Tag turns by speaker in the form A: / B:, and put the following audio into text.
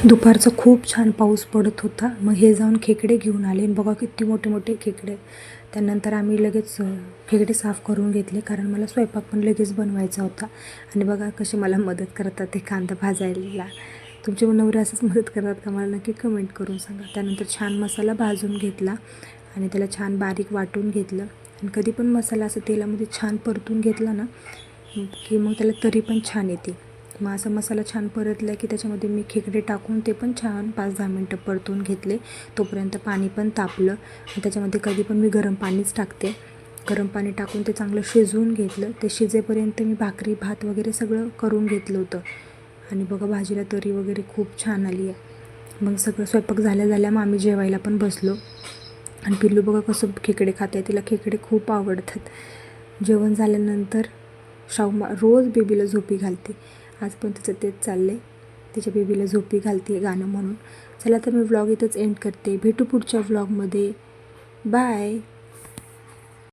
A: दुपारचा खूप छान पाऊस पडत होता. मग हे जाऊन खेकडे घेऊन आले आणि बघा किती मोठे मोठे खेकडे. त्यानंतर आम्ही लगेच खेकडे साफ करून घेतले, कारण मला स्वयंपाक पण लगेच बनवायचा होता. आणि बघा कसे मला मदत करतात ते कांदा भाजायला. तुमचे नवरे असंच मदत करतात का? मला नक्की कमेंट करून सांगा. त्यानंतर छान मसाला भाजून घेतला आणि त्याला छान बारीक वाटून घेतलं. आणि कधी पण मसाला असं तेलामध्ये छान परतून घेतला ना की मग त्याला तरी पण छान येते. मग असा मसाला छान परतला की त्याच्यामध्ये मी खेकडे टाकून ते पण छान 5-10 मिनटं परतून घेतले. तोपर्यंत पाणी पण तापलं आणि त्याच्यामध्ये कधी पण मी गरम पाणीच टाकते. गरम पाणी टाकून ते चांगलं शिजवून घेतलं. ते शिजेपर्यंत मी भाकरी भात वगैरे सगळं करून घेतलं होतं. आणि बघा भाजीला तरी वगैरे खूप छान आली आहे. मग सगळं स्वयंपाक झाल्या मग आम्ही जेवायला पण बसलो. आणि पिल्लू बघा कसं खेकडे खाते. तिला खेकडे खूप आवडतात. जेवण झाल्यानंतर शाहू रोज बेबीला झोपी घालते. आज पण तिचं तेच चाललं आहे, तिच्या बेबीला झोपी घालते गाणं म्हणून. चला तर मी व्लॉग इथंच एंड करते. भेटू पुढच्या व्लॉगमध्ये. बाय.